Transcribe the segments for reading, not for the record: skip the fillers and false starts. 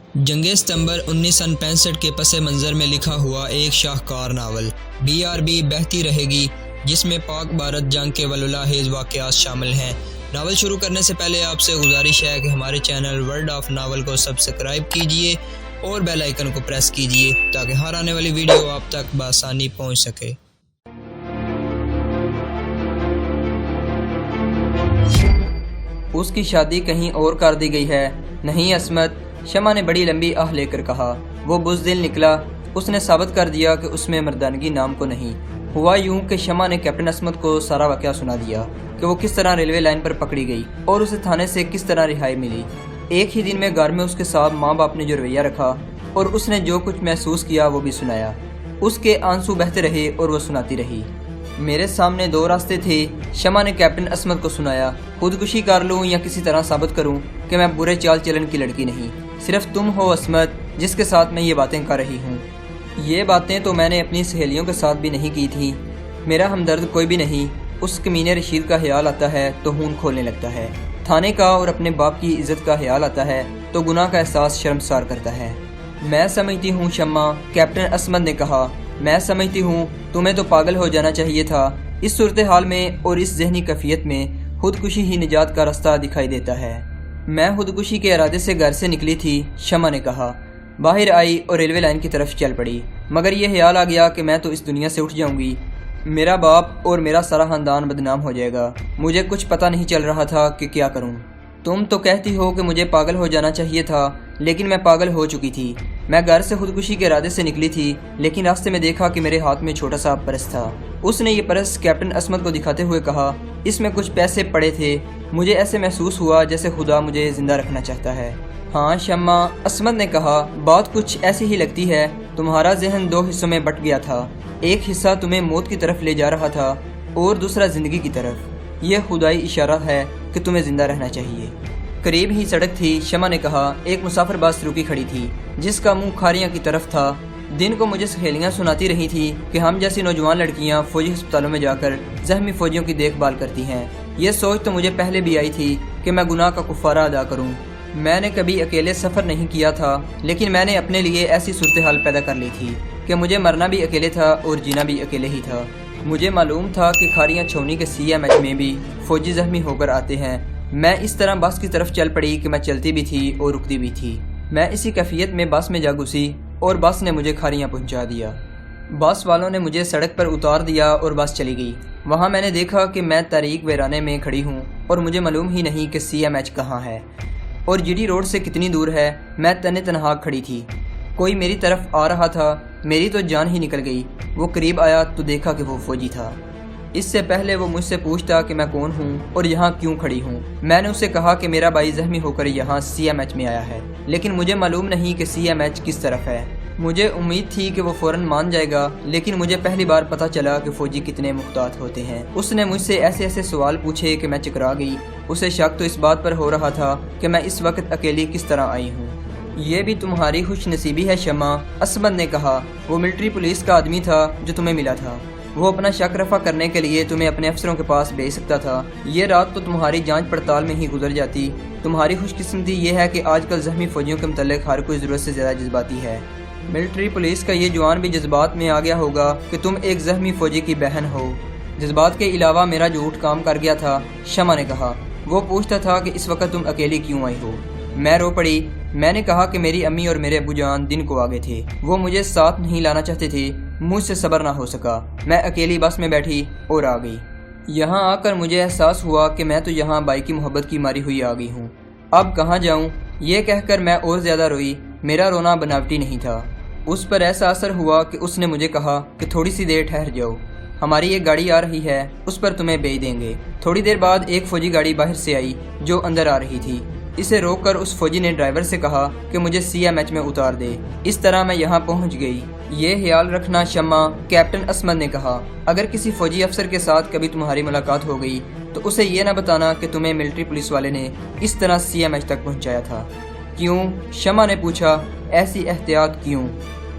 जंग सितंबर 1965 के पस मंज़र में लिखा हुआ एक शाहकार नावल BRB बहती रहेगी, जिसमें पाक भारत जंग के वलुलाहेज़ वाक़यात शामिल हैं। नावल शुरू करने से पहले आपसे गुजारिश है कि हमारे चैनल वर्ल्ड ऑफ नावल को सब्सक्राइब कीजिए और बेल आइकन को प्रेस कीजिए ताकि हर आने वाली वीडियो आप तक बआसानी पहुंच सके। उसकी शादी कहीं और कर दी गई है। नहीं असमत, शमा ने बड़ी लंबी आह लेकर कहा। वो बुज़दिल निकला। उसने साबित कर दिया कि उसमें मर्दानगी नाम को नहीं। हुआ यूं कि शमा ने कैप्टन असमत को सारा वाक़या सुना दिया कि वो किस तरह रेलवे लाइन पर पकड़ी गई और उसे थाने से किस तरह रिहाई मिली। एक ही दिन में घर में उसके साथ माँ बाप ने जो रवैया रखा और उसने जो कुछ महसूस किया वो भी सुनाया। उसके आंसू बहते रहे और वो सुनाती रही। मेरे सामने दो रास्ते थे, शमा ने कैप्टन असमत को सुनाया। खुदकुशी कर लूँ या किसी तरह साबित करूँ कि मैं बुरे चाल चलन की लड़की नहीं, सिर्फ तुम हो असमत जिसके साथ मैं ये बातें कर रही हूँ। ये बातें तो मैंने अपनी सहेलियों के साथ भी नहीं की थी। मेरा हमदर्द कोई भी नहीं। उस कमीने रशीद का ख्याल आता है तो खून खोलने लगता है। थाने का और अपने बाप की इज्जत का ख्याल आता है तो गुनाह का एहसास शर्मसार करता है। मैं समझती हूँ शम्मा, कैप्टन असमत ने कहा, मैं समझती हूँ तुम्हें तो पागल हो जाना चाहिए था। इस सूरत हाल में और इस जहनी कैफियत में खुदकुशी ही निजात का रास्ता दिखाई देता है। मैं खुदकुशी के इरादे से घर से निकली थी, शम्मा ने कहा। बाहर आई और रेलवे लाइन की तरफ चल पड़ी, मगर यह ख्याल आ गया कि मैं तो इस दुनिया से उठ जाऊंगी। मेरा बाप और मेरा सारा खानदान बदनाम हो जाएगा। मुझे कुछ पता नहीं चल रहा था कि क्या करूं। तुम तो कहती हो कि मुझे पागल हो जाना चाहिए था, लेकिन मैं पागल हो चुकी थी। मैं घर से खुदकुशी के इरादे से निकली थी, लेकिन रास्ते में देखा कि मेरे हाथ में छोटा सा पर्स था। उसने ये पर्स कैप्टन असमत को दिखाते हुए कहा, इसमें कुछ पैसे पड़े थे। मुझे ऐसे महसूस हुआ जैसे खुदा मुझे जिंदा रखना चाहता है। हाँ शम्मा, असमत ने कहा, बात कुछ ऐसी ही लगती है। तुम्हारा जहन दो हिस्सों में बट गया था। एक हिस्सा तुम्हें मौत की तरफ ले जा रहा था और दूसरा जिंदगी की तरफ। यह खुदाई इशारा है कि तुम्हें जिंदा रहना चाहिए। करीब ही सड़क थी, शमा ने कहा। एक मुसाफिर बस रुकी खड़ी थी जिसका मुंह खारियां की तरफ था। दिन को मुझे सहेलियां सुनाती रही थी कि हम जैसी नौजवान लड़कियां फौजी अस्पतालों में जाकर जख्मी फौजियों की देखभाल करती हैं। ये सोच तो मुझे पहले भी आई थी कि मैं गुनाह का कुफारा अदा करूं। मैंने कभी अकेले सफ़र नहीं किया था, लेकिन मैंने अपने लिए ऐसी सूरत हाल पैदा कर ली थी कि मुझे मरना भी अकेले था और जीना भी अकेले ही था। मुझे मालूम था कि खारियां छौनी के CMH में भी फौजी जख्मी होकर आते हैं। मैं इस तरह बस की तरफ चल पड़ी कि मैं चलती भी थी और रुकती भी थी। मैं इसी कैफियत में बस में जा घुसी और बस ने मुझे खारियां पहुंचा दिया। बस वालों ने मुझे सड़क पर उतार दिया और बस चली गई। वहाँ मैंने देखा कि मैं तारीक वीराने में खड़ी हूँ और मुझे मालूम ही नहीं कि CMH कहाँ है और GD रोड से कितनी दूर है। मैं तने तनहा खड़ी थी। कोई मेरी तरफ आ रहा था। मेरी तो जान ही निकल गई। वो करीब आया तो देखा कि वो फौजी था। इससे पहले वो मुझसे पूछता कि मैं कौन हूँ और यहाँ क्यों खड़ी हूँ। मैंने उसे कहा कि मेरा भाई जख्मी होकर यहाँ CMH में आया है, लेकिन मुझे मालूम नहीं कि CMH किस तरफ है। मुझे उम्मीद थी कि वो फ़ौरन मान जाएगा, लेकिन मुझे पहली बार पता चला कि फ़ौजी कितने मुख्तात होते हैं। उसने मुझसे ऐसे ऐसे सवाल पूछे कि मैं चकरा गई। उसे शक तो इस बात पर हो रहा था कि मैं इस वक्त अकेली किस तरह आई हूँ। ये भी तुम्हारी खुश नसीबी है शम्मा, असमत ने कहा। वो मिलिट्री पुलिस का आदमी था जो तुम्हें मिला था। वो अपना शक रफा करने के लिए तुम्हें अपने अफसरों के पास भेज सकता था। ये रात तो तुम्हारी जांच पड़ताल में ही गुजर जाती। तुम्हारी खुशकिस्मती ये है कि आजकल जख्मी फौजियों के मुतल्लिक हर कोई ज़रूरत से ज़्यादा जज्बाती है। मिलिट्री पुलिस का ये जवान भी जज्बात में आ गया होगा कि तुम एक जख्मी फौजी की बहन हो। जज्बात के अलावा मेरा झूठ काम कर गया था, शमा ने कहा। वो पूछता था कि इस वक्त तुम अकेली क्यों आई हो। मैं रो पड़ी। मैंने कहा कि मेरी अम्मी और मेरे अबू जान दिन को आ गए थे। वो मुझे साथ नहीं लाना चाहते थे। मुझसे सब्र ना हो सका। मैं अकेली बस में बैठी और आ गई। यहाँ आकर मुझे एहसास हुआ कि मैं तो यहाँ बाई की मोहब्बत की मारी हुई आ गई हूँ। अब कहाँ जाऊँ, ये कहकर मैं और ज़्यादा रोई। मेरा रोना बनावटी नहीं था। उस पर ऐसा असर हुआ कि उसने मुझे कहा कि थोड़ी सी देर ठहर जाओ, हमारी एक गाड़ी आ रही है, उस पर तुम्हें भेज देंगे। थोड़ी देर बाद एक फ़ौजी गाड़ी बाहर से आई जो अंदर आ रही थी। इसे रोककर उस फौजी ने ड्राइवर से कहा कि मुझे CMH में उतार दे। इस तरह मैं यहाँ पहुँच गई। ये ख्याल रखना शम्मा, कैप्टन असमत ने कहा। अगर किसी फौजी अफसर के साथ कभी तुम्हारी मुलाकात हो गई तो उसे ये ना बताना कि तुम्हें मिलिट्री पुलिस वाले ने इस तरह CMH तक पहुँचाया था। क्यों, शम्मा ने पूछा, ऐसी एहतियात क्यों?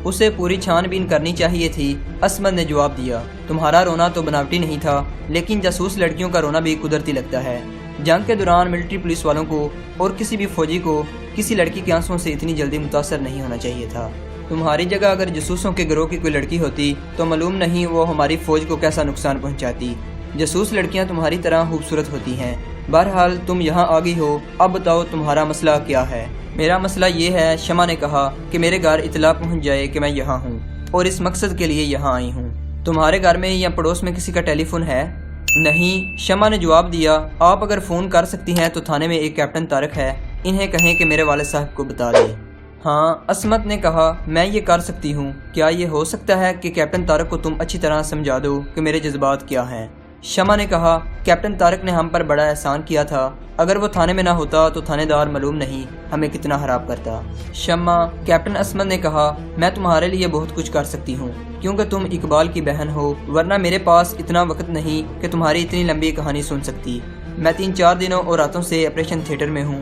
اسے پوری چھان بین کرنی چاہیے تھی۔ عصمت نے جواب دیا، تمہارا رونا تو بناوٹی نہیں تھا، لیکن جاسوس لڑکیوں کا رونا بھی قدرتی لگتا ہے۔ جنگ کے دوران ملٹری پولیس والوں کو اور کسی بھی فوجی کو کسی لڑکی کے آنسوؤں سے اتنی جلدی متاثر نہیں ہونا چاہیے تھا۔ تمہاری جگہ اگر جاسوسوں کے گروہ کی کوئی لڑکی ہوتی تو معلوم نہیں وہ ہماری فوج کو کیسا نقصان پہنچاتی۔ جاسوس لڑکیاں تمہاری طرح خوبصورت ہوتی ہیں۔ بہرحال تم یہاں آ گئی ہو، اب بتاؤ تمہارا مسئلہ کیا ہے؟ میرا مسئلہ یہ ہے، شمع نے کہا، کہ میرے گھر اطلاع پہنچ جائے کہ میں یہاں ہوں اور اس مقصد کے لیے یہاں آئی ہوں۔ تمہارے گھر میں یا پڑوس میں کسی کا ٹیلی فون ہے؟ نہیں، شمع نے جواب دیا، آپ اگر فون کر سکتی ہیں تو تھانے میں ایک کیپٹن طارق ہے، انہیں کہیں کہ میرے والد صاحب کو بتا دیں۔ ہاں، عصمت نے کہا، میں یہ کر سکتی ہوں۔ کیا یہ ہو سکتا ہے کہ کیپٹن طارق کو تم اچھی طرح سمجھا دو کہ میرے جذبات کیا ہیں؟ شمع نے کہا، کیپٹن طارق نے ہم پر بڑا احسان کیا تھا، اگر وہ تھانے میں نہ ہوتا تو تھانے دار معلوم نہیں ہمیں کتنا خراب کرتا۔ شمع، کیپٹن عصمت نے کہا، میں تمہارے لیے بہت کچھ کر سکتی ہوں کیونکہ تم اقبال کی بہن ہو، ورنہ میرے پاس اتنا وقت نہیں کہ تمہاری اتنی لمبی کہانی سن سکتی۔ میں 3-4 دنوں اور راتوں سے آپریشن تھیٹر میں ہوں،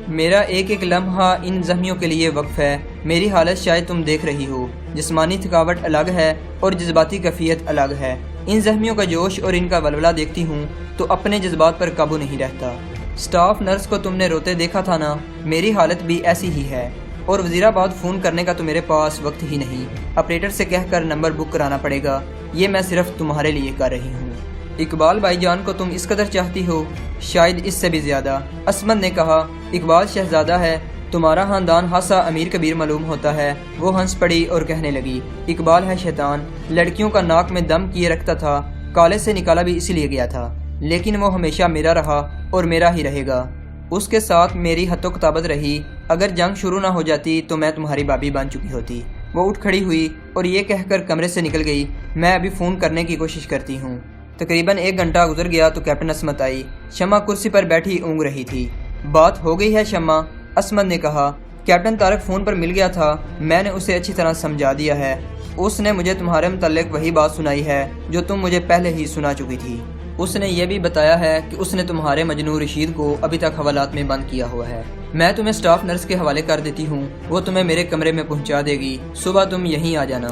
میرا ایک ایک لمحہ ان زخمیوں کے لیے وقف ہے۔ میری حالت شاید تم دیکھ رہی ہو، جسمانی تھکاوٹ الگ ہے اور جذباتی کیفیت الگ ہے۔ ان زخمیوں کا جوش اور ان کا ولولہ دیکھتی ہوں تو اپنے جذبات پر قابو نہیں رہتا۔ سٹاف نرس کو تم نے روتے دیکھا تھا نا، میری حالت بھی ایسی ہی ہے، اور وزیرآباد فون کرنے کا تو میرے پاس وقت ہی نہیں، آپریٹر سے کہہ کر نمبر بک کرانا پڑے گا، یہ میں صرف تمہارے لیے کر رہی ہوں۔ اقبال بھائی جان کو تم اس قدر چاہتی ہو؟ شاید اس سے بھی زیادہ، عصمت نے کہا۔ اقبال شہزادہ ہے، تمہارا خاندان خاصا امیر کبیر معلوم ہوتا ہے۔ وہ ہنس پڑی اور کہنے لگی، اقبال ہے شیطان، لڑکیوں کا ناک میں دم کیے رکھتا تھا، کالے سے نکالا بھی اسی لیے گیا تھا، لیکن وہ ہمیشہ میرا رہا اور میرا ہی رہے گا۔ اس کے ساتھ میری حد و کتابت رہی، اگر جنگ شروع نہ ہو جاتی تو میں تمہاری بابی بن چکی ہوتی۔ وہ اٹھ کھڑی ہوئی اور یہ کہہ کر کمرے سے نکل گئی، میں ابھی فون کرنے کی کوشش کرتی ہوں۔ تقریباً 1 گھنٹہ گزر گیا تو کیپٹن عصمت آئی۔ شمع کرسی پر بیٹھی اونگ رہی تھی۔ بات ہو گئی ہے شمع، عصمت نے کہا، کیپٹن طارق فون پر مل گیا تھا، میں نے اسے اچھی طرح سمجھا دیا ہے، اس نے مجھے تمہارے متعلق وہی بات سنائی ہے جو تم مجھے پہلے ہی سنا چکی تھی۔ اس نے یہ بھی بتایا ہے کہ اس نے تمہارے مجنون رشید کو ابھی تک حوالات میں بند کیا ہوا ہے۔ میں تمہیں سٹاف نرس کے حوالے کر دیتی ہوں، وہ تمہیں میرے کمرے میں پہنچا دے گی، صبح تم یہیں آ جانا۔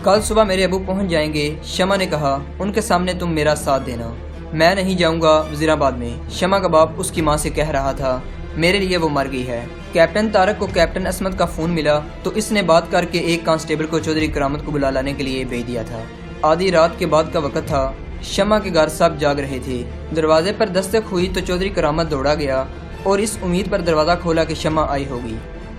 کل صبح میرے ابو پہنچ جائیں گے، شمع نے کہا، ان کے سامنے تم میرا ساتھ دینا۔ میں نہیں جاؤں گا وزیرآباد میں، شمع کا باپ اس کی ماں سے کہہ رہا تھا، میرے لیے وہ مر گئی ہے۔ کیپٹن طارق کو کیپٹن عصمت کا فون ملا تو اس نے بات کر کے ایک کانسٹیبل کو چودھری کرامت کو بلا لانے کے لیے بھیج دیا تھا۔ آدھی رات کے بعد کا وقت تھا، شمع کے گھر سب جاگ رہے تھے۔ دروازے پر دستک ہوئی تو چودھری کرامت دوڑا گیا اور اس امید پر دروازہ کھولا کہ شمع آئی ہوگی۔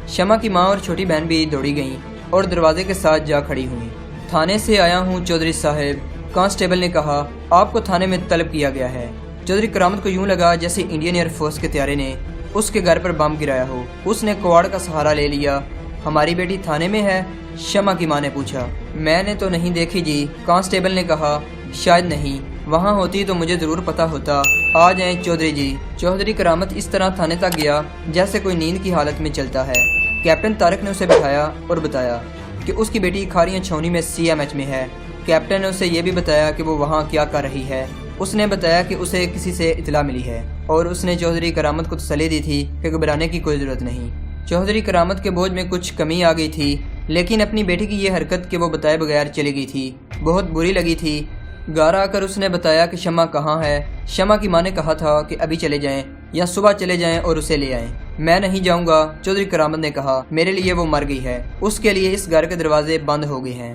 شمع کی ماں اور چھوٹی بہن بھی دوڑی گئیں اور دروازے کے ساتھ جا کھڑی ہوئیں۔ تھانے سے آیا ہوں چودھری صاحب، کانسٹیبل نے کہا، آپ کو تھانے میں طلب کیا گیا ہے۔ چودھری کرامت کو یوں لگا جیسے انڈین ایئر فورس کے طیارے نے اس کے گھر پر بم گرایا ہو۔ اس نے کواڑ کا سہارا لے لیا۔ ہماری بیٹی تھانے میں ہے؟ شمع کی ماں نے پوچھا۔ میں نے تو نہیں دیکھی جی، کانسٹیبل نے کہا، شاید نہیں، وہاں ہوتی تو مجھے ضرور پتہ ہوتا۔ آ جائیں چودھری جی۔ چودھری کرامت اس طرح تھانے تک گیا جیسے کوئی نیند کی حالت میں چلتا ہے۔ کیپٹن طارق نے اسے بٹھایا اور بتایا کہ اس کی بیٹی کھاریاں چھاونی میں CMH میں ہے۔ کیپٹن نے اسے یہ بھی بتایا کہ وہ وہاں کیا کر رہی ہے۔ اس نے بتایا کہ اسے کسی سے اطلاع ملی ہے اور اس نے چودھری کرامت کو تسلی دی تھی کہ گھبرانے کی کوئی ضرورت نہیں۔ چودھری کرامت کے بوجھ میں کچھ کمی آ گئی تھی، لیکن اپنی بیٹی کی یہ حرکت کہ وہ بتائے بغیر چلی گئی تھی بہت بری لگی تھی۔ گھر آ کر اس نے بتایا کہ شمع کہاں ہے۔ شمع کی ماں نے کہا تھا کہ ابھی چلے جائیں یا صبح چلے جائیں اور اسے لے آئیں۔ میں نہیں جاؤں گا، چودھری کرامت نے کہا، میرے لیے وہ مر گئی ہے، اس کے لیے اس گھر کے دروازے بند ہو گئے ہیں۔